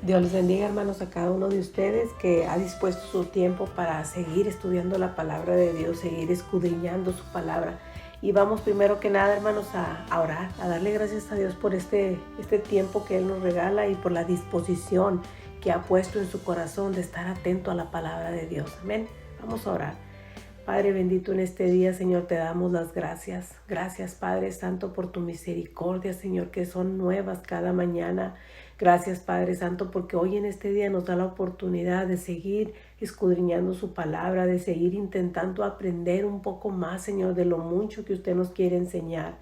Dios les bendiga, hermanos, a cada uno de ustedes que ha dispuesto su tiempo para seguir estudiando la palabra de Dios, seguir escudriñando su palabra. Y vamos primero que nada, hermanos, a orar, a darle gracias a Dios por este tiempo que Él nos regala y por la disposición que ha puesto en su corazón de estar atento a la palabra de Dios. Amén. Vamos a orar. Padre bendito, en este día, Señor, te damos las gracias. Gracias, Padre Santo, por tu misericordia, Señor, que son nuevas cada mañana. Gracias, Padre Santo, porque hoy en este día nos da la oportunidad de seguir escudriñando su palabra, de seguir intentando aprender un poco más, Señor, de lo mucho que usted nos quiere enseñar.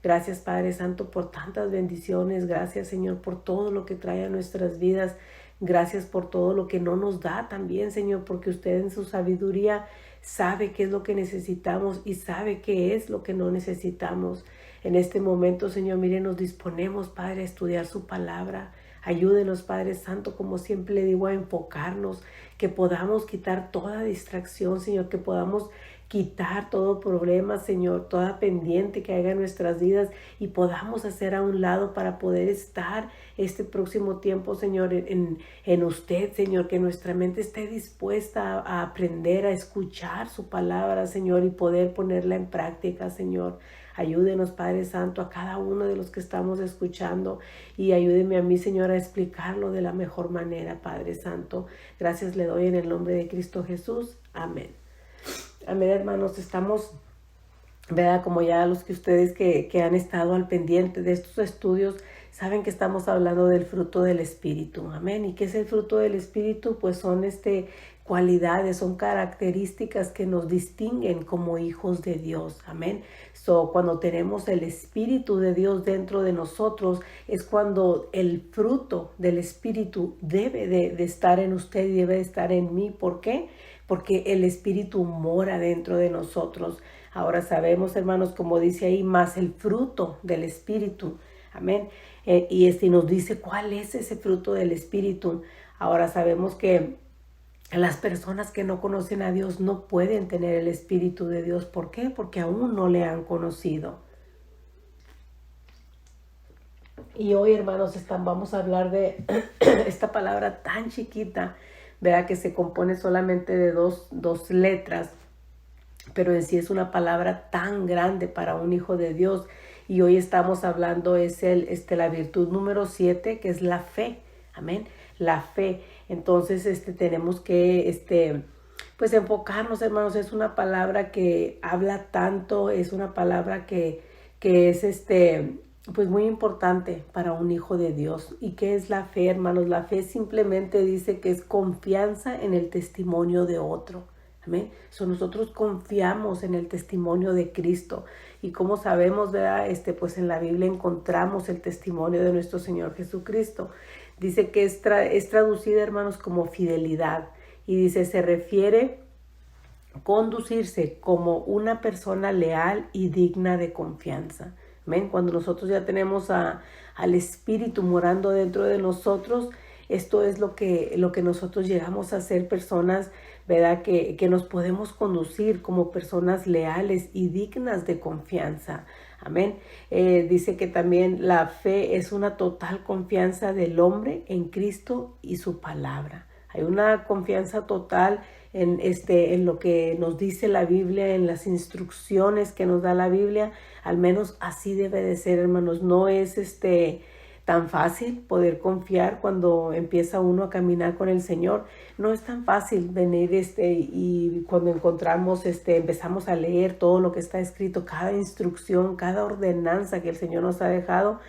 Gracias, Padre Santo, por tantas bendiciones. Gracias, Señor, por todo lo que trae a nuestras vidas. Gracias por todo lo que no nos da también, Señor, porque usted en su sabiduría sabe qué es lo que necesitamos y sabe qué es lo que no necesitamos. En este momento, Señor, mire, nos disponemos, Padre, a estudiar su palabra. Ayúdenos, Padre Santo, como siempre le digo, a enfocarnos, que podamos quitar toda distracción, Señor, que podamos quitar todo problema, Señor, toda pendiente que haya en nuestras vidas y podamos hacer a un lado para poder estar este próximo tiempo, Señor, en usted, Señor, que nuestra mente esté dispuesta a aprender, a escuchar su palabra, Señor, y poder ponerla en práctica, Señor. Ayúdenos, Padre Santo, a cada uno de los que estamos escuchando y ayúdeme a mí, Señor, a explicarlo de la mejor manera, Padre Santo. Gracias le doy en el nombre de Cristo Jesús. Amén. Amén, hermanos, estamos, ¿verdad? Como ya los que ustedes que han estado al pendiente de estos estudios, saben que estamos hablando del fruto del Espíritu. Amén. ¿Y qué es el fruto del Espíritu? Pues son cualidades, son características que nos distinguen como hijos de Dios. Amén. Cuando tenemos el Espíritu de Dios dentro de nosotros, es cuando el fruto del Espíritu debe de estar en usted y debe de estar en mí. ¿Por qué? Porque el Espíritu mora dentro de nosotros. Ahora sabemos, hermanos, como dice ahí, más el fruto del Espíritu. Amén. Y nos dice cuál es ese fruto del Espíritu. Ahora sabemos que las personas que no conocen a Dios no pueden tener el Espíritu de Dios. ¿Por qué? Porque aún no le han conocido. Y hoy, hermanos, vamos a hablar de esta palabra tan chiquita, ¿verdad? Que se compone solamente de dos letras, pero en sí es una palabra tan grande para un hijo de Dios. Y hoy estamos hablando la virtud número 7, que es la fe. Amén. La fe. Entonces, tenemos que, pues enfocarnos, hermanos. Es una palabra que habla tanto, es una palabra que es, pues muy importante para un hijo de Dios. ¿Y qué es la fe, hermanos? La fe simplemente dice que es confianza en el testimonio de otro. Amén. Nosotros confiamos en el testimonio de Cristo. Y como sabemos, ¿verdad? Pues en la Biblia encontramos el testimonio de nuestro Señor Jesucristo. Dice que es traducida, hermanos, como fidelidad. Y dice, se refiere a conducirse como una persona leal y digna de confianza. Amén. Cuando nosotros ya tenemos al Espíritu morando dentro de nosotros, esto es lo que nosotros llegamos a ser personas, ¿verdad? Que nos podemos conducir como personas leales y dignas de confianza. Amén. Dice que también la fe es una total confianza del hombre en Cristo y su palabra. Hay una confianza total en lo que nos dice la Biblia, en las instrucciones que nos da la Biblia. Al menos así debe de ser, hermanos. No es tan fácil poder confiar cuando empieza uno a caminar con el Señor. No es tan fácil venir y cuando empezamos a leer todo lo que está escrito, cada instrucción, cada ordenanza que el Señor nos ha dejado.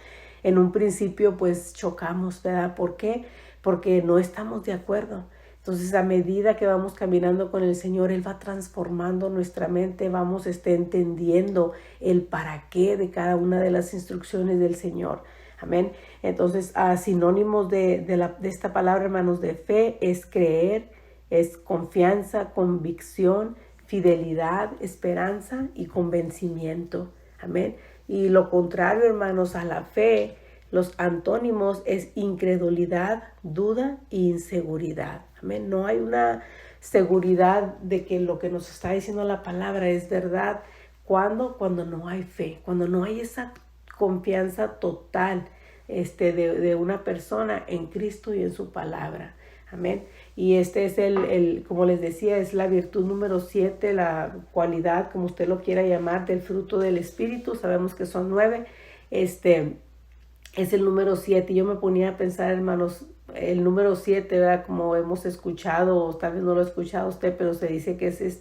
En un principio pues chocamos, ¿verdad? ¿Por qué? Porque no estamos de acuerdo. Entonces, a medida que vamos caminando con el Señor, Él va transformando nuestra mente, vamos entendiendo el para qué de cada una de las instrucciones del Señor. Amén. Entonces, sinónimos de esta palabra, hermanos, de fe es creer, es confianza, convicción, fidelidad, esperanza y convencimiento. Amén. Y lo contrario, hermanos, a la fe, los antónimos es incredulidad, duda e inseguridad. Amén. No hay una seguridad de que lo que nos está diciendo la palabra es verdad. ¿Cuándo? Cuando no hay fe, cuando no hay esa confianza total de una persona en Cristo y en su palabra. Amén. Y este es como les decía, es la virtud número 7, la cualidad, como usted lo quiera llamar, del fruto del Espíritu. Sabemos que son 9. Es el número 7. Yo me ponía a pensar, hermanos, el número 7, ¿verdad? Como hemos escuchado, o tal vez no lo ha escuchado usted, pero se dice que es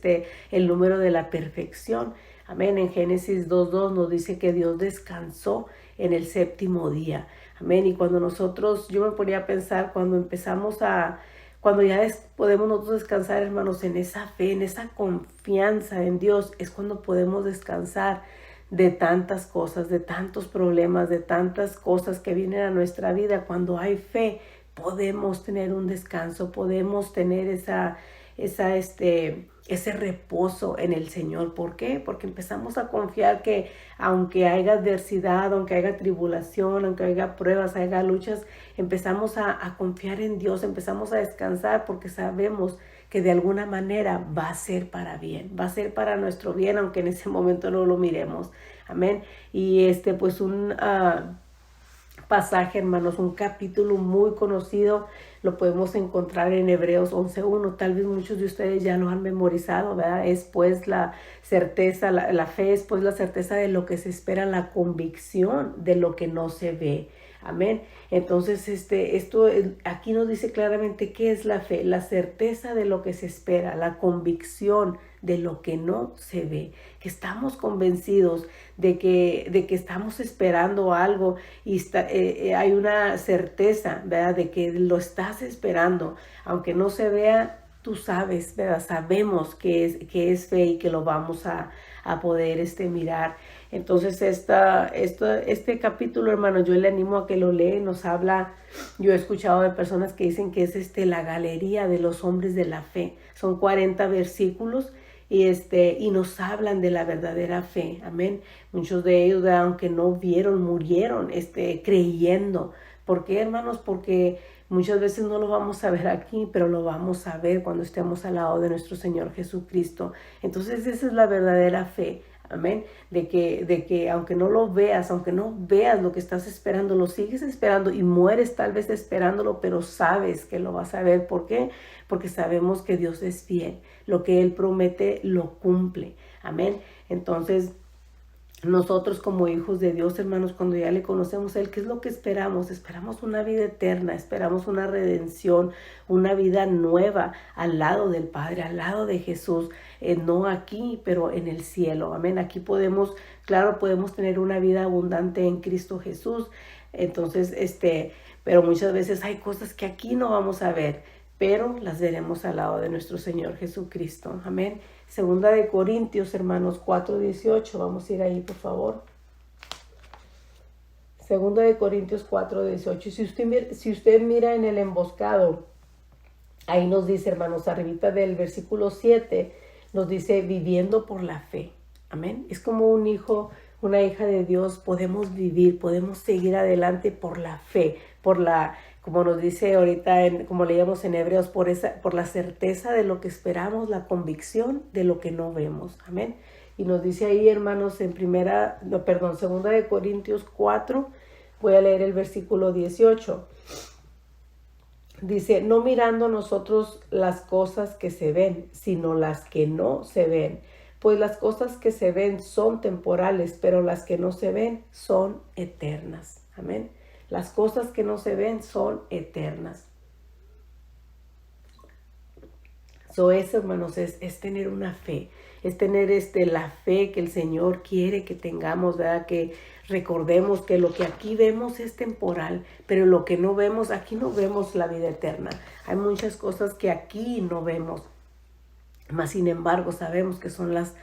el número de la perfección. Amén. En Génesis 2:2 nos dice que Dios descansó en el séptimo día. Amén. Y cuando yo me ponía a pensar, cuando ya podemos nosotros descansar, hermanos, en esa fe, en esa confianza en Dios, es cuando podemos descansar de tantas cosas, de tantos problemas, de tantas cosas que vienen a nuestra vida. Cuando hay fe, podemos tener un descanso, podemos tener ese reposo en el Señor. ¿Por qué? Porque empezamos a confiar que aunque haya adversidad, aunque haya tribulación, aunque haya pruebas, haya luchas, empezamos a confiar en Dios, empezamos a descansar porque sabemos que de alguna manera va a ser para bien, va a ser para nuestro bien, aunque en ese momento no lo miremos. Amén. Y pues un pasaje, hermanos, un capítulo muy conocido, lo podemos encontrar en Hebreos 11:1. Tal vez muchos de ustedes ya lo han memorizado, ¿verdad? Es pues la certeza, la fe es pues la certeza de lo que se espera, la convicción de lo que no se ve. Amén. Entonces, esto aquí nos dice claramente qué es la fe: la certeza de lo que se espera, la convicción de lo que no se ve, que estamos convencidos de que estamos esperando algo y hay una certeza, ¿verdad?, de que lo estás esperando, aunque no se vea. Tú sabes, ¿verdad? Sabemos que es fe y que lo vamos a poder mirar. Entonces este capítulo, hermano, yo le animo a que lo lea. Nos habla, yo he escuchado de personas que dicen que es la galería de los hombres de la fe. Son 40 versículos y nos hablan de la verdadera fe. Amén. Muchos de ellos, aunque no vieron, murieron creyendo. ¿Por qué, hermanos? Porque muchas veces no lo vamos a ver aquí, pero lo vamos a ver cuando estemos al lado de nuestro Señor Jesucristo. Entonces esa es la verdadera fe. Amén. De que aunque no lo veas, aunque no veas lo que estás esperando, lo sigues esperando y mueres tal vez esperándolo, pero sabes que lo vas a ver. ¿Por qué? Porque sabemos que Dios es fiel. Lo que Él promete lo cumple. Amén. Entonces, nosotros como hijos de Dios, hermanos, cuando ya le conocemos a Él, ¿qué es lo que esperamos? Esperamos una vida eterna, esperamos una redención, una vida nueva al lado del Padre, al lado de Jesús, no aquí, pero en el cielo. Amén. Aquí podemos tener una vida abundante en Cristo Jesús. Entonces, pero muchas veces hay cosas que aquí no vamos a ver, pero las veremos al lado de nuestro Señor Jesucristo. Amén. Segunda de Corintios, hermanos, 4:18. Vamos a ir ahí, por favor. Segunda de Corintios 4:18. Si usted mira en el emboscado, ahí nos dice, hermanos, arribita del versículo 7, nos dice viviendo por la fe. Amén. Es como un hijo, una hija de Dios, podemos vivir, podemos seguir adelante por la fe, como nos dice ahorita, como leíamos en Hebreos, por la certeza de lo que esperamos, la convicción de lo que no vemos. Amén. Y nos dice ahí, hermanos, en segunda de Corintios 4, voy a leer el versículo 18. Dice, no mirando nosotros las cosas que se ven, sino las que no se ven. Pues las cosas que se ven son temporales, pero las que no se ven son eternas. Amén. Las cosas que no se ven son eternas. Eso, hermanos, es tener una fe. Es tener la fe que el Señor quiere que tengamos, ¿verdad? Que recordemos que lo que aquí vemos es temporal, pero lo que no vemos, aquí no vemos la vida eterna. Hay muchas cosas que aquí no vemos, mas sin embargo sabemos que son las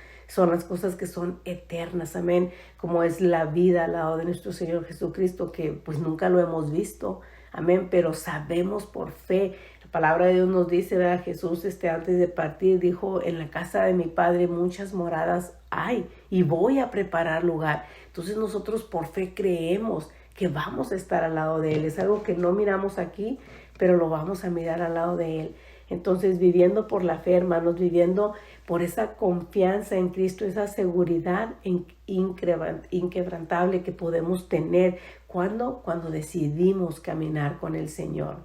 cosas que son eternas. Amén. Como es la vida al lado de nuestro Señor Jesucristo, que pues nunca lo hemos visto. Amén. Pero sabemos por fe. La palabra de Dios nos dice, ¿verdad? Jesús antes de partir dijo, en la casa de mi Padre muchas moradas hay y voy a preparar lugar. Entonces nosotros por fe creemos que vamos a estar al lado de Él. Es algo que no miramos aquí, pero lo vamos a mirar al lado de Él. Entonces, viviendo por la fe, hermanos, viviendo por esa confianza en Cristo, esa seguridad inquebrantable que podemos tener ¿Cuándo? Cuando decidimos caminar con el Señor.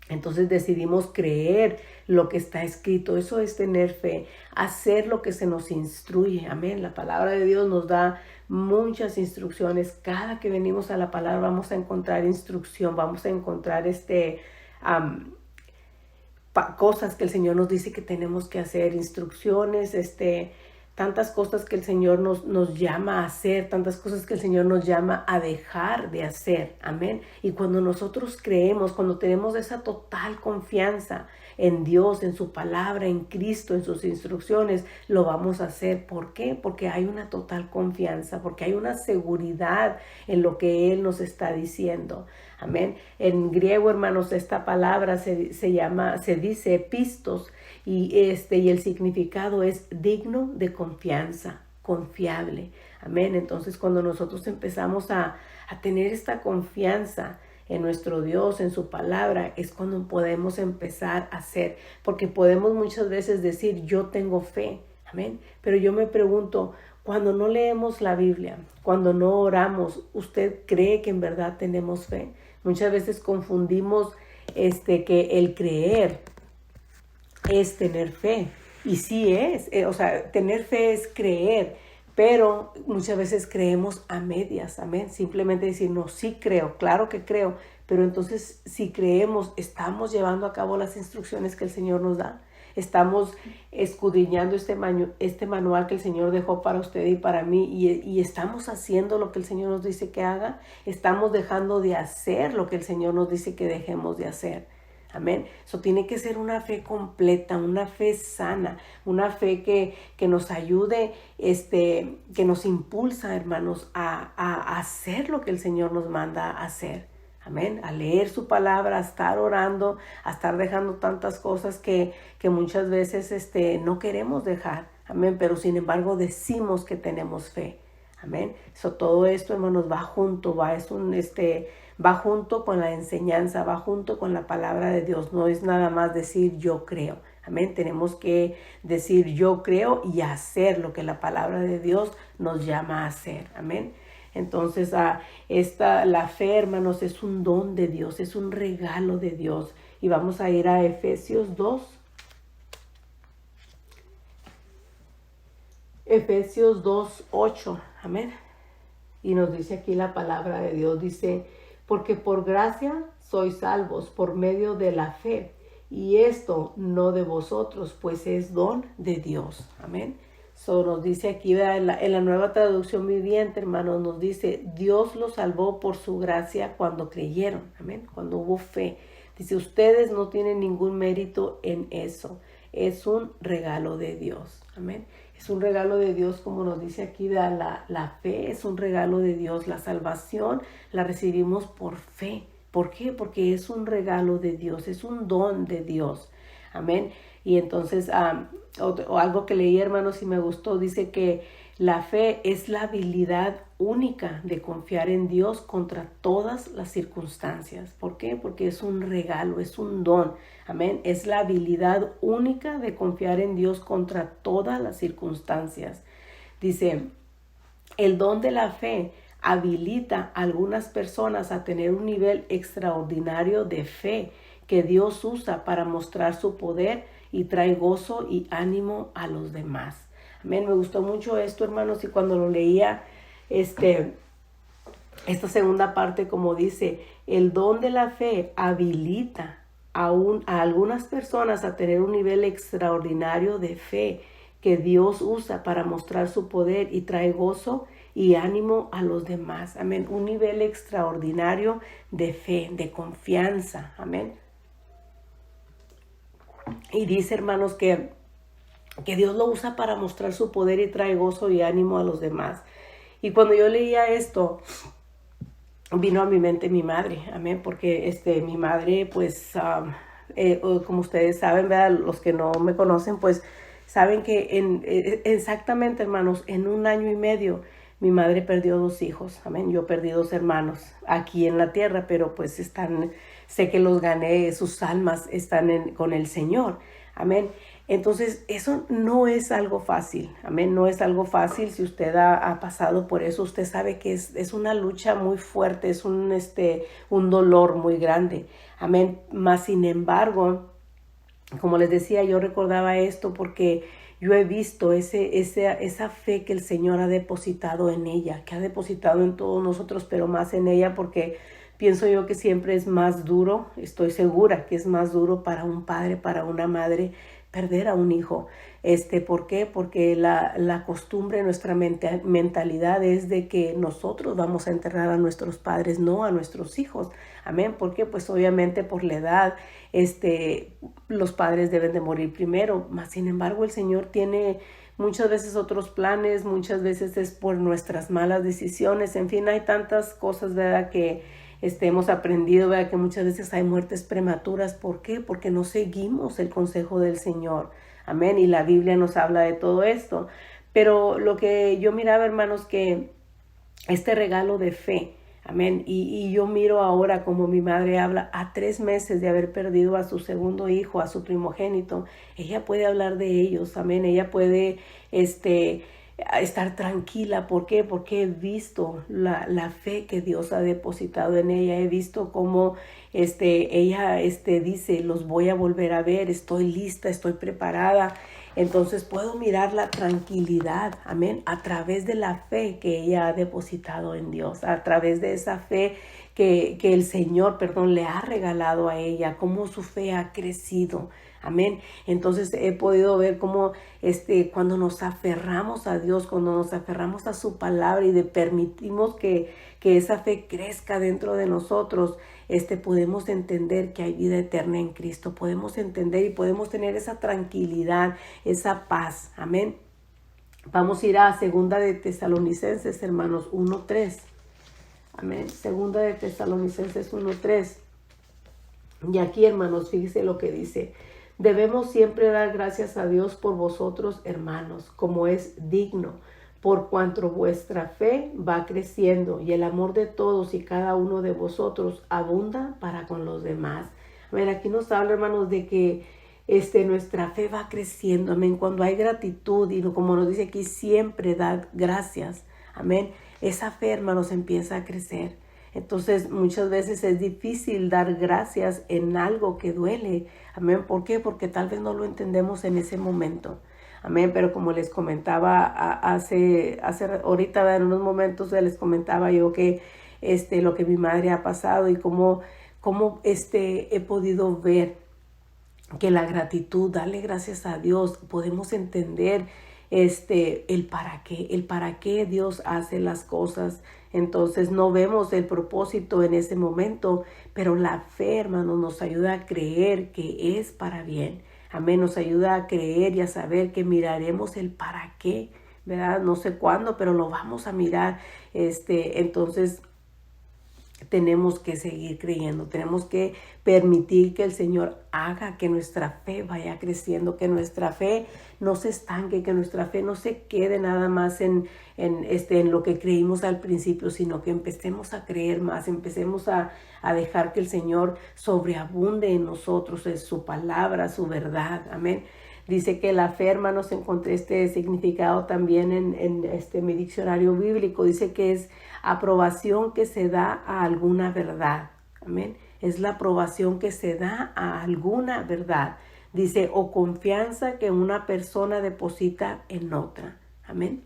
Entonces decidimos creer lo que está escrito. Eso es tener fe, hacer lo que se nos instruye. Amén. La palabra de Dios nos da muchas instrucciones. Cada que venimos a la palabra vamos a encontrar instrucción, vamos a encontrar cosas que el Señor nos dice que tenemos que hacer, instrucciones, tantas cosas que el Señor nos llama a hacer, tantas cosas que el Señor nos llama a dejar de hacer. Amén. Y cuando nosotros creemos, cuando tenemos esa total confianza en Dios, en su palabra, en Cristo, en sus instrucciones, lo vamos a hacer. ¿Por qué? Porque hay una total confianza, porque hay una seguridad en lo que Él nos está diciendo. Amén. En griego, hermanos, esta palabra se dice pistos, y el significado es digno de confianza, confiable. Amén. Entonces, cuando nosotros empezamos a tener esta confianza en nuestro Dios, en su palabra, es cuando podemos empezar a hacer, porque podemos muchas veces decir, yo tengo fe. Amén. Pero yo me pregunto, cuando no leemos la Biblia, cuando no oramos, ¿usted cree que en verdad tenemos fe? Muchas veces confundimos que el creer es tener fe. Y sí es, tener fe es creer, pero muchas veces creemos a medias. Amén. Simplemente decir, no, sí creo, claro que creo, pero entonces si creemos, ¿estamos llevando a cabo las instrucciones que el Señor nos da? Estamos escudriñando este manual que el Señor dejó para usted y para mí, y estamos haciendo lo que el Señor nos dice que haga. Estamos dejando de hacer lo que el Señor nos dice que dejemos de hacer. Amén. Eso tiene que ser una fe completa, una fe sana, una fe que nos ayude, que nos impulsa, hermanos, a hacer lo que el Señor nos manda a hacer. Amén. A leer su palabra, a estar orando, a estar dejando tantas cosas que muchas veces no queremos dejar. Amén. Pero sin embargo decimos que tenemos fe. Amén. Todo esto, hermanos, va junto, va junto con la enseñanza, va junto con la palabra de Dios. No es nada más decir yo creo. Amén. Tenemos que decir yo creo y hacer lo que la palabra de Dios nos llama a hacer. Amén. Entonces, la fe, hermanos, es un don de Dios, es un regalo de Dios. Y vamos a ir a Efesios 2. Efesios 2, 8. Amén. Y nos dice aquí la palabra de Dios, dice, porque por gracia sois salvos por medio de la fe. Y esto no de vosotros, pues es don de Dios. Amén. Nos dice aquí en la Nueva Traducción Viviente, hermanos, nos dice, Dios los salvó por su gracia cuando creyeron. Amén. Cuando hubo fe. Dice, ustedes no tienen ningún mérito en eso. Es un regalo de Dios. Amén. Es un regalo de Dios, como nos dice aquí, la fe es un regalo de Dios. La salvación la recibimos por fe. ¿Por qué? Porque es un regalo de Dios, es un don de Dios. Amén. Y entonces, algo que leí, hermanos, y me gustó, dice que la fe es la habilidad única de confiar en Dios contra todas las circunstancias. ¿Por qué? Porque es un regalo, es un don. Amén. Es la habilidad única de confiar en Dios contra todas las circunstancias. Dice, el don de la fe habilita a algunas personas a tener un nivel extraordinario de fe que Dios usa para mostrar su poder y trae gozo y ánimo a los demás. Amén. Me gustó mucho esto, hermanos, y cuando lo leía, esta segunda parte, como dice, el don de la fe habilita a algunas personas a tener un nivel extraordinario de fe que Dios usa para mostrar su poder y trae gozo y ánimo a los demás. Amén. Un nivel extraordinario de fe, de confianza. Amén. Y dice, hermanos, que Dios lo usa para mostrar su poder y trae gozo y ánimo a los demás. Y cuando yo leía esto, vino a mi mente mi madre. Amén. Porque mi madre, pues, como ustedes saben, ¿verdad? Los que no me conocen, pues, saben que exactamente, hermanos, en 1 año y medio, mi madre perdió 2 hijos. Amén. Yo perdí 2 hermanos aquí en la tierra, pero pues sé que los gané, sus almas están con el Señor. Amén. Entonces, eso no es algo fácil, amén, no es algo fácil. Si usted ha pasado por eso, usted sabe que es una lucha muy fuerte, es un dolor muy grande, amén. Mas, sin embargo, como les decía, yo recordaba esto porque yo he visto esa fe que el Señor ha depositado en ella, que ha depositado en todos nosotros, pero más en ella porque pienso yo que siempre es más duro, estoy segura que es más duro para un padre, para una madre, perder a un hijo. ¿Por qué? Porque la costumbre, nuestra mentalidad es de que nosotros vamos a enterrar a nuestros padres, no a nuestros hijos. Amén. ¿Por qué? Pues obviamente por la edad, los padres deben de morir primero. Mas, sin embargo, el Señor tiene muchas veces otros planes, muchas veces es por nuestras malas decisiones. En fin, hay tantas cosas, ¿verdad?, que hemos aprendido, ¿verdad?, que muchas veces hay muertes prematuras. ¿Por qué? Porque no seguimos el consejo del Señor. Amén. Y la Biblia nos habla de todo esto. Pero lo que yo miraba, hermanos, que este regalo de fe, amén, y yo miro ahora como mi madre habla a 3 meses de haber perdido a su segundo hijo, a su primogénito, ella puede hablar de ellos, amén, ella puede estar tranquila. ¿Por qué? Porque he visto la fe que Dios ha depositado en ella, he visto cómo ella dice, los voy a volver a ver, estoy lista, estoy preparada. Entonces puedo mirar la tranquilidad, amén, a través de la fe que ella ha depositado en Dios, a través de esa fe que el Señor, le ha regalado a ella, cómo su fe ha crecido, amén. Entonces he podido ver cómo cuando nos aferramos a Dios, cuando nos aferramos a su palabra y permitimos que esa fe crezca dentro de nosotros, podemos entender que hay vida eterna en Cristo, podemos entender y podemos tener esa tranquilidad, esa paz, amén. Vamos a ir a Segunda de Tesalonicenses, hermanos, 1:3, amén, Segunda de Tesalonicenses 1:3, y aquí, hermanos, fíjense lo que dice: debemos siempre dar gracias a Dios por vosotros, hermanos, como es digno, por cuanto vuestra fe va creciendo y el amor de todos y cada uno de vosotros abunda para con los demás. A ver, aquí nos habla, hermanos, de que nuestra fe va creciendo, amén. Cuando hay gratitud y como nos dice aquí, siempre dar gracias, amén. Esa fe, hermanos, empieza a crecer. Entonces, muchas veces es difícil dar gracias en algo que duele, amén. ¿Por qué? Porque tal vez no lo entendemos en ese momento. Amén, pero como les comentaba ahorita, en unos momentos les comentaba yo que lo que mi madre ha pasado y cómo he podido ver que la gratitud, darle gracias a Dios, podemos entender el para qué Dios hace las cosas. Entonces no vemos el propósito en ese momento, pero la fe, hermanos, nos ayuda a creer que es para bien. Amén, nos ayuda a creer y a saber que miraremos el para qué, ¿verdad? No sé cuándo, pero lo vamos a mirar. Entonces tenemos que seguir creyendo, tenemos que permitir que el Señor haga que nuestra fe vaya creciendo, que nuestra fe no se estanque, que nuestra fe no se quede nada más en lo que creímos al principio, sino que empecemos a creer más, empecemos a dejar que el Señor sobreabunde en nosotros, en su palabra, su verdad, amén. Dice que la fe, hermanos, encontré este significado también en mi diccionario bíblico. Dice que es aprobación que se da a alguna verdad. Amén. Es la aprobación que se da a alguna verdad. Dice, o confianza que una persona deposita en otra. Amén.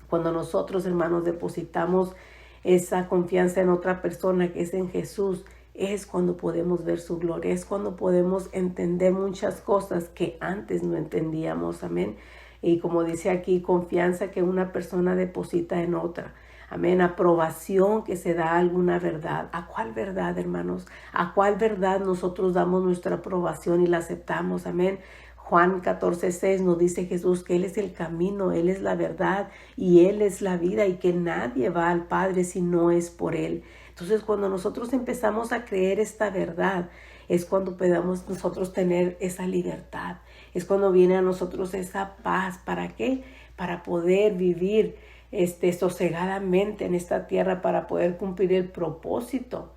Cuando nosotros, hermanos, depositamos esa confianza en otra persona, que es en Jesús, es cuando podemos ver su gloria, es cuando podemos entender muchas cosas que antes no entendíamos, amén. Y como dice aquí, confianza que una persona deposita en otra, amén. Aprobación que se da a alguna verdad. ¿A cuál verdad, hermanos? ¿A cuál verdad nosotros damos nuestra aprobación y la aceptamos, amén? Juan 14:6 nos dice Jesús que Él es el camino, Él es la verdad y Él es la vida, y que nadie va al Padre si no es por Él. Entonces, cuando nosotros empezamos a creer esta verdad, es cuando podamos nosotros tener esa libertad. Es cuando viene a nosotros esa paz. ¿Para qué? Para poder vivir sosegadamente en esta tierra, para poder cumplir el propósito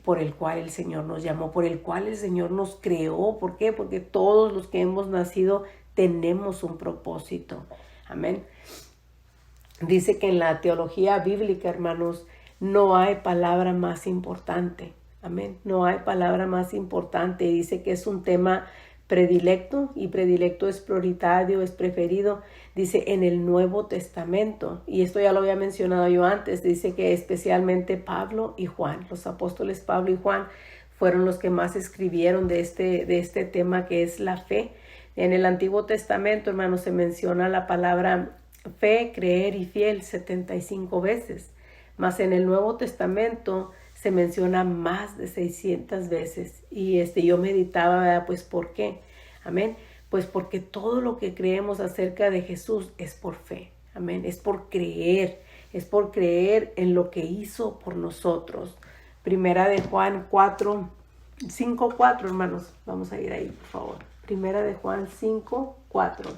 por el cual el Señor nos llamó, por el cual el Señor nos creó. ¿Por qué? Porque todos los que hemos nacido tenemos un propósito. Amén. Dice que en la teología bíblica, hermanos, no hay palabra más importante. Amén. No hay palabra más importante. Dice que es un tema predilecto, y predilecto es prioritario, es preferido. Dice en el Nuevo Testamento, y esto ya lo había mencionado yo antes, dice que especialmente Pablo y Juan, los apóstoles Pablo y Juan, fueron los que más escribieron de este tema que es la fe. En el Antiguo Testamento, hermanos, se menciona la palabra fe, creer y fiel 75 veces. Mas en el Nuevo Testamento se menciona más de 600 veces. Y yo meditaba, ¿verdad? Pues ¿por qué? Amén. Pues porque todo lo que creemos acerca de Jesús es por fe. Amén. Es por creer en lo que hizo por nosotros. Primera de Juan 5:4, hermanos. Vamos a ir ahí, por favor. Primera de Juan 5:4.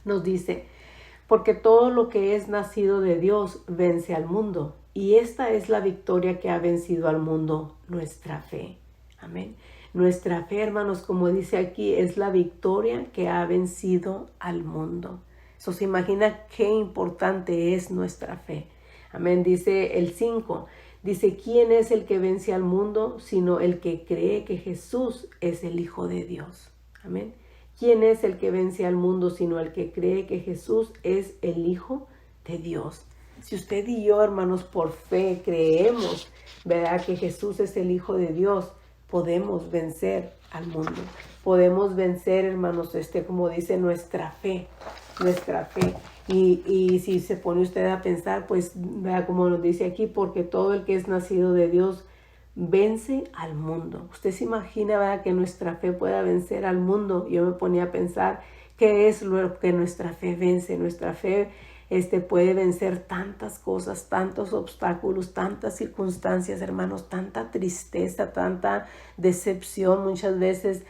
Nos dice: porque todo lo que es nacido de Dios vence al mundo. Y esta es la victoria que ha vencido al mundo, nuestra fe. Amén. Nuestra fe, hermanos, como dice aquí, es la victoria que ha vencido al mundo. Eso se imagina qué importante es nuestra fe. Amén. Dice el 5. Dice, ¿quién es el que vence al mundo? Sino el que cree que Jesús es el Hijo de Dios. Amén. ¿Quién es el que vence al mundo? Sino el que cree que Jesús es el Hijo de Dios. Si usted y yo, hermanos, por fe creemos, ¿verdad?, que Jesús es el Hijo de Dios, podemos vencer al mundo. Podemos vencer, hermanos, como dice, nuestra fe. Y si se pone usted a pensar, pues, vea como nos dice aquí, porque todo el que es nacido de Dios vence al mundo. Usted se imagina, ¿verdad?, que nuestra fe pueda vencer al mundo. Yo me ponía a pensar, ¿qué es lo que nuestra fe vence? Nuestra fe puede vencer tantas cosas, tantos obstáculos, tantas circunstancias, hermanos, tanta tristeza, tanta decepción, muchas veces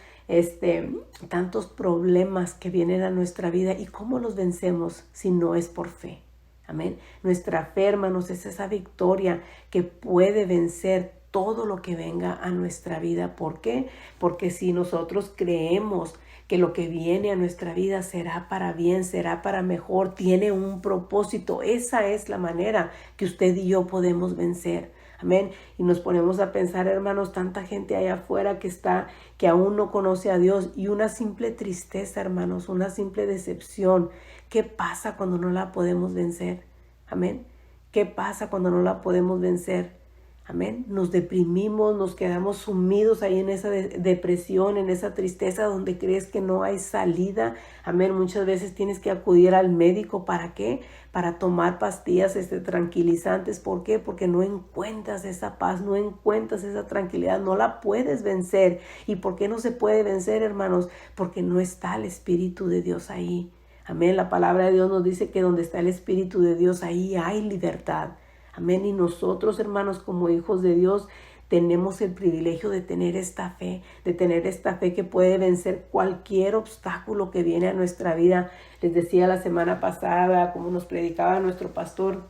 tantos problemas que vienen a nuestra vida. ¿Y cómo los vencemos si no es por fe? Amén. Nuestra fe, hermanos, es esa victoria que puede vencer todo lo que venga a nuestra vida. ¿Por qué? Porque si nosotros creemos que lo que viene a nuestra vida será para bien, será para mejor, tiene un propósito, esa es la manera que usted y yo podemos vencer. Amén. Y nos ponemos a pensar, hermanos, tanta gente allá afuera que aún no conoce a Dios, y una simple tristeza, hermanos, una simple decepción. ¿Qué pasa cuando no la podemos vencer? Amén. ¿Qué pasa cuando no la podemos vencer? Amén. Nos deprimimos, nos quedamos sumidos ahí en esa depresión, en esa tristeza donde crees que no hay salida. Amén. Muchas veces tienes que acudir al médico. ¿Para qué? Para tomar pastillas tranquilizantes. ¿Por qué? Porque no encuentras esa paz, no encuentras esa tranquilidad, no la puedes vencer. ¿Y por qué no se puede vencer, hermanos? Porque no está el Espíritu de Dios ahí. Amén. La palabra de Dios nos dice que donde está el Espíritu de Dios, ahí hay libertad. Amén. Y nosotros, hermanos, como hijos de Dios, tenemos el privilegio de tener esta fe, que puede vencer cualquier obstáculo que viene a nuestra vida. Les decía la semana pasada, como nos predicaba nuestro pastor,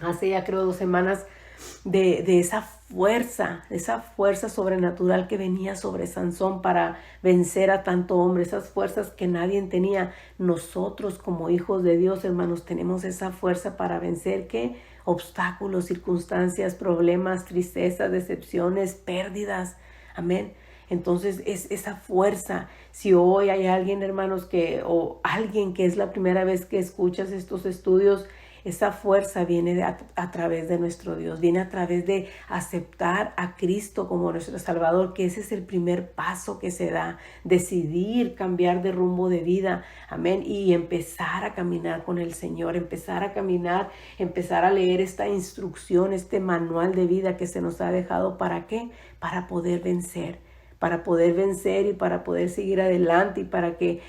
hace ya creo 2 semanas, de esa fuerza sobrenatural que venía sobre Sansón para vencer a tanto hombre, esas fuerzas que nadie tenía. Nosotros como hijos de Dios, hermanos, tenemos esa fuerza para vencer ¿qué? Obstáculos, circunstancias, problemas, tristezas, decepciones, pérdidas. Amén. Entonces es esa fuerza. Si hoy hay alguien, hermanos, o alguien que es la primera vez que escuchas estos estudios, esa fuerza viene a través de nuestro Dios, viene a través de aceptar a Cristo como nuestro Salvador, que ese es el primer paso que se da, decidir cambiar de rumbo de vida, amén, y empezar a caminar con el Señor, empezar a caminar, empezar a leer esta instrucción, este manual de vida que se nos ha dejado. ¿Para qué? Para poder vencer y para poder seguir adelante, y para que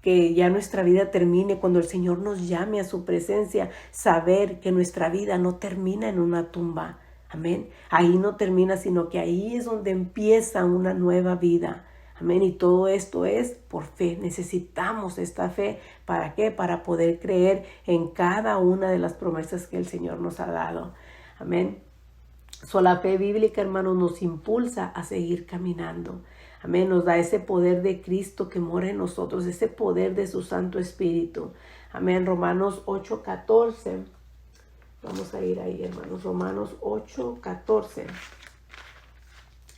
que ya nuestra vida termine, cuando el Señor nos llame a su presencia, saber que nuestra vida no termina en una tumba. Amén. Ahí no termina, sino que ahí es donde empieza una nueva vida. Amén. Y todo esto es por fe. Necesitamos esta fe. ¿Para qué? Para poder creer en cada una de las promesas que el Señor nos ha dado. Amén. La fe bíblica, hermanos, nos impulsa a seguir caminando. Amén. Nos da ese poder de Cristo que mora en nosotros, ese poder de su Santo Espíritu. Amén. Romanos 8:14. Vamos a ir ahí, hermanos. Romanos 8:14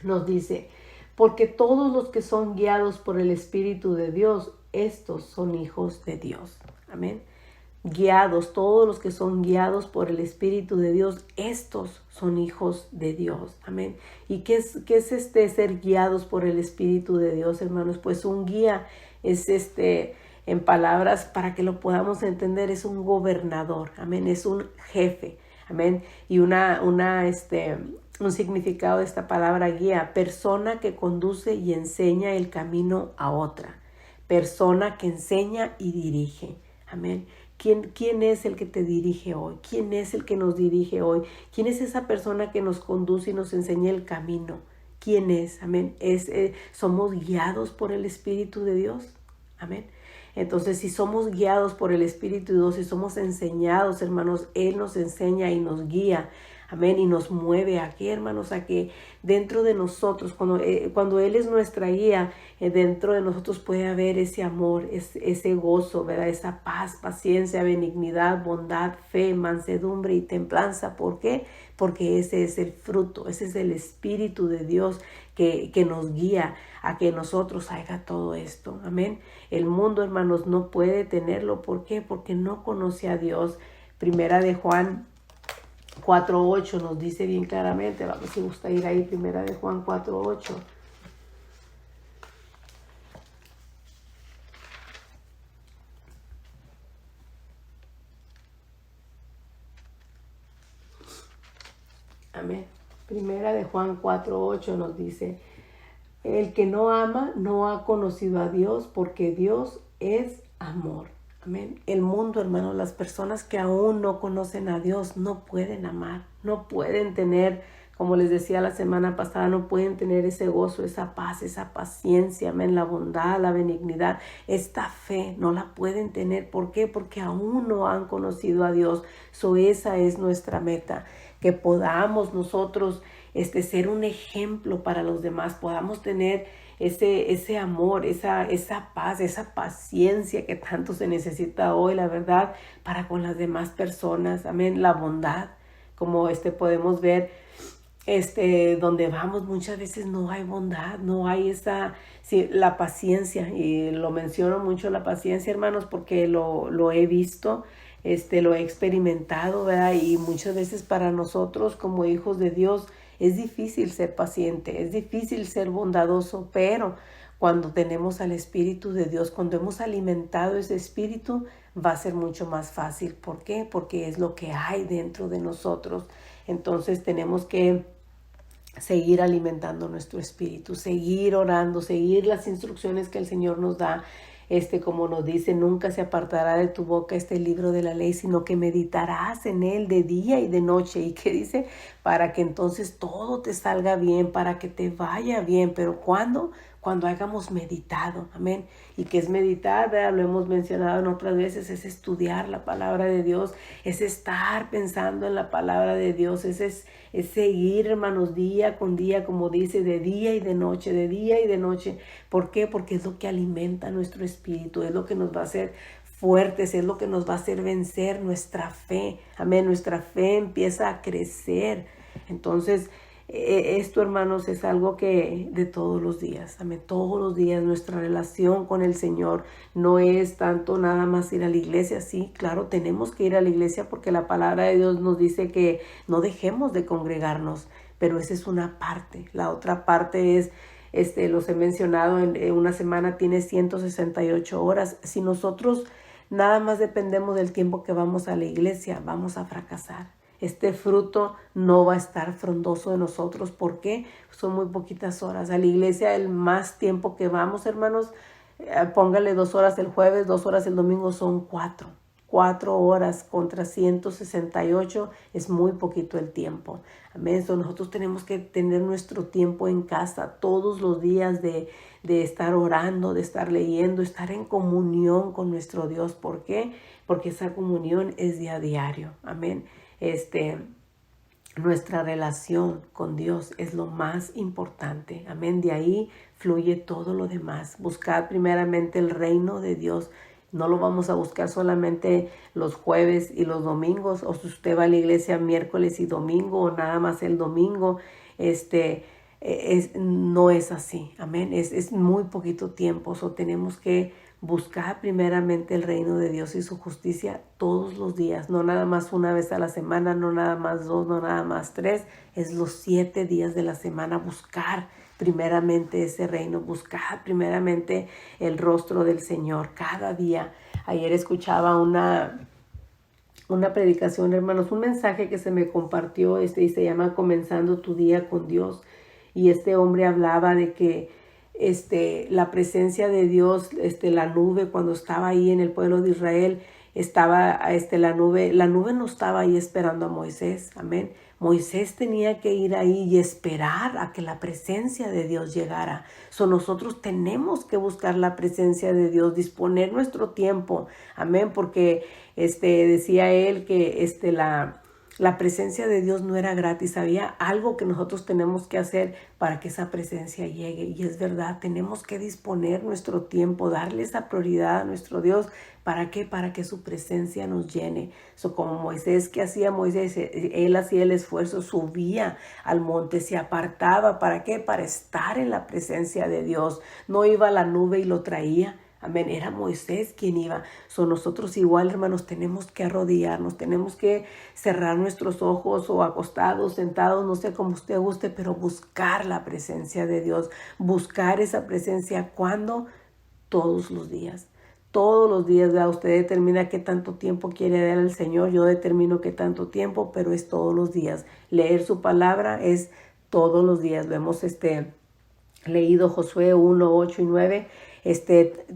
nos dice: porque todos los que son guiados por el Espíritu de Dios, estos son hijos de Dios. Amén. Guiados, todos los que son guiados por el Espíritu de Dios, estos son hijos de Dios. Amén. ¿Y qué es ser guiados por el Espíritu de Dios, hermanos? Pues un guía es en palabras para que lo podamos entender, es un gobernador. Amén. Es un jefe. Amén. Y un significado de esta palabra guía: persona que conduce y enseña el camino a otra. Persona que enseña y dirige. Amén. ¿Quién es el que te dirige hoy? ¿Quién es el que nos dirige hoy? ¿Quién es esa persona que nos conduce y nos enseña el camino? ¿Quién es? Amén. ¿Somos guiados por el Espíritu de Dios? Amén. Entonces, si somos guiados por el Espíritu de Dios, si somos enseñados, hermanos, Él nos enseña y nos guía. Amén. Y nos mueve aquí, hermanos, a que dentro de nosotros, cuando Él es nuestra guía, dentro de nosotros puede haber ese amor, ese gozo, ¿verdad? Esa paz, paciencia, benignidad, bondad, fe, mansedumbre y templanza. ¿Por qué? Porque ese es el fruto, ese es el Espíritu de Dios que nos guía a que nosotros haga todo esto. Amén. El mundo, hermanos, no puede tenerlo. ¿Por qué? Porque no conoce a Dios. Primera de Juan 4:8 nos dice bien claramente. Vamos, si gusta ir ahí, Primera de Juan 4:8. Amén. Primera de Juan 4:8 nos dice: el que no ama no ha conocido a Dios, porque Dios es amor. Amén. El mundo, hermanos, las personas que aún no conocen a Dios no pueden amar, no pueden tener, como les decía la semana pasada, no pueden tener ese gozo, esa paz, esa paciencia, amén, la bondad, la benignidad, esta fe, no la pueden tener. ¿Por qué? Porque aún no han conocido a Dios. Esa es nuestra meta, que podamos nosotros ser un ejemplo para los demás, podamos tener ese amor, esa paz, esa paciencia que tanto se necesita hoy, la verdad, para con las demás personas. Amén. La bondad, como podemos ver, donde vamos muchas veces no hay bondad, no hay la paciencia, y lo menciono mucho la paciencia, hermanos, porque lo he visto, lo he experimentado, ¿verdad? Y muchas veces para nosotros como hijos de Dios es difícil ser paciente, es difícil ser bondadoso, pero cuando tenemos al Espíritu de Dios, cuando hemos alimentado ese Espíritu, va a ser mucho más fácil. ¿Por qué? Porque es lo que hay dentro de nosotros. Entonces tenemos que seguir alimentando nuestro espíritu, seguir orando, seguir las instrucciones que el Señor nos da. Como nos dice: nunca se apartará de tu boca este libro de la ley, sino que meditarás en él de día y de noche. ¿Y qué dice? Para que entonces todo te salga bien, para que te vaya bien. ¿Pero cuándo? Cuando hayamos meditado. Amén. ¿Y qué es meditar? ¿Verdad? Lo hemos mencionado en otras veces. Es estudiar la palabra de Dios, es estar pensando en la palabra de Dios, es seguir, hermanos, día con día, como dice, de día y de noche, de día y de noche. ¿Por qué? Porque es lo que alimenta nuestro espíritu, es lo que nos va a hacer fuertes, es lo que nos va a hacer vencer nuestra fe. Amén. Nuestra fe empieza a crecer. Entonces, esto, hermanos, es algo que de todos los días. Amén. Todos los días nuestra relación con el Señor no es tanto nada más ir a la iglesia. Sí, claro, tenemos que ir a la iglesia porque la palabra de Dios nos dice que no dejemos de congregarnos, pero esa es una parte. La otra parte es, los he mencionado, en una semana tiene 168 horas. Si nosotros nada más dependemos del tiempo que vamos a la iglesia, vamos a fracasar. Este fruto no va a estar frondoso de nosotros. ¿Por qué? Son muy poquitas horas. A la iglesia, el más tiempo que vamos, hermanos, póngale 2 horas el jueves, 2 horas el domingo, son 4. 4 horas contra 168 es muy poquito el tiempo. Amén. Nosotros tenemos que tener nuestro tiempo en casa todos los días de estar orando, de estar leyendo, estar en comunión con nuestro Dios. ¿Por qué? Porque esa comunión es día a diario. Amén. Nuestra relación con Dios es lo más importante. Amén. De ahí fluye todo lo demás. Buscar primeramente el reino de Dios. No lo vamos a buscar solamente los jueves y los domingos, o si usted va a la iglesia miércoles y domingo, o nada más el domingo. No es así. Amén. Es muy poquito tiempo. Tenemos que buscar primeramente el reino de Dios y su justicia todos los días, no nada más una vez a la semana, no nada más 2, no nada más 3, es los 7 días de la semana buscar primeramente ese reino, buscar primeramente el rostro del Señor cada día. Ayer escuchaba una predicación, hermanos, un mensaje que se me compartió, y se llama Comenzando tu día con Dios, y este hombre hablaba de que la presencia de Dios, la nube cuando estaba ahí en el pueblo de Israel, estaba la nube no estaba ahí esperando a Moisés, amén. Moisés tenía que ir ahí y esperar a que la presencia de Dios llegara. Nosotros tenemos que buscar la presencia de Dios, disponer nuestro tiempo, amén, porque decía él que la presencia de Dios no era gratis, había algo que nosotros tenemos que hacer para que esa presencia llegue. Y es verdad, tenemos que disponer nuestro tiempo, darle esa prioridad a nuestro Dios. ¿Para qué? Para que su presencia nos llene. Como Moisés, ¿qué hacía Moisés? Él hacía el esfuerzo, subía al monte, se apartaba. ¿Para qué? Para estar en la presencia de Dios. No iba a la nube y lo traía. Amén. Era Moisés quien iba. Nosotros igual, hermanos, tenemos que arrodillarnos, tenemos que cerrar nuestros ojos o acostados, sentados, no sé cómo usted guste, pero buscar la presencia de Dios. Buscar esa presencia cuando todos los días. Todos los días, ¿verdad? Usted determina qué tanto tiempo quiere dar al Señor. Yo determino qué tanto tiempo, pero es todos los días. Leer su palabra es todos los días. Lo hemos leído Josué 1, 8 y 9.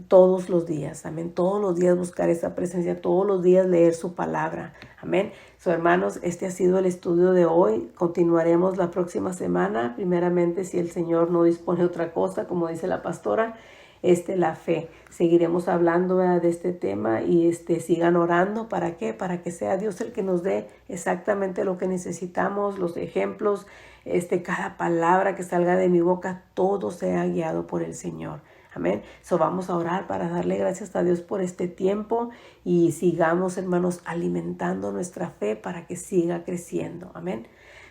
Todos los días, amén, todos los días buscar esa presencia, todos los días leer su palabra, amén. Hermanos, este ha sido el estudio de hoy, continuaremos la próxima semana, primeramente si el Señor no dispone otra cosa, como dice la pastora, la fe, seguiremos hablando, ¿verdad?, de este tema y sigan orando, ¿para qué? Para que sea Dios el que nos dé exactamente lo que necesitamos, los ejemplos, cada palabra que salga de mi boca, todo sea guiado por el Señor. Amén. Vamos a orar para darle gracias a Dios por este tiempo y sigamos, hermanos, alimentando nuestra fe para que siga creciendo. Amén.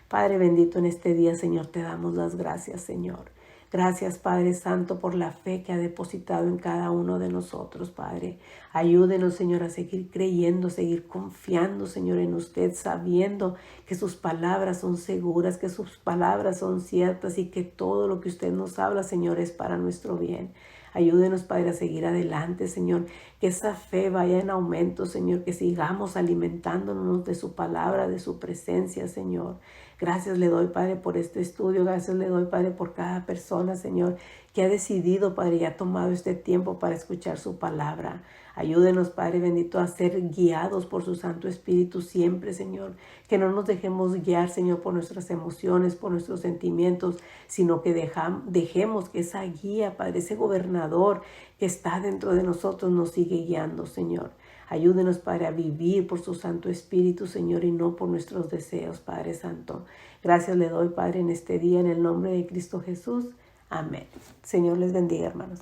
Padre bendito, en este día, Señor, te damos las gracias, Señor. Gracias, Padre Santo, por la fe que ha depositado en cada uno de nosotros, Padre. Ayúdenos, Señor, a seguir creyendo, seguir confiando, Señor, en usted, sabiendo que sus palabras son seguras, que sus palabras son ciertas y que todo lo que usted nos habla, Señor, es para nuestro bien. Ayúdenos, Padre, a seguir adelante, Señor, que esa fe vaya en aumento, Señor, que sigamos alimentándonos de su palabra, de su presencia, Señor. Gracias le doy, Padre, por este estudio. Gracias le doy, Padre, por cada persona, Señor, que ha decidido, Padre, y ha tomado este tiempo para escuchar su palabra. Ayúdenos, Padre bendito, a ser guiados por su Santo Espíritu siempre, Señor. Que no nos dejemos guiar, Señor, por nuestras emociones, por nuestros sentimientos, sino que dejemos que esa guía, Padre, ese gobernador que está dentro de nosotros nos sigue guiando, Señor. Ayúdenos, Padre, a vivir por su Santo Espíritu, Señor, y no por nuestros deseos, Padre Santo. Gracias le doy, Padre, en este día, en el nombre de Cristo Jesús. Amén. Señor les bendiga, hermanos.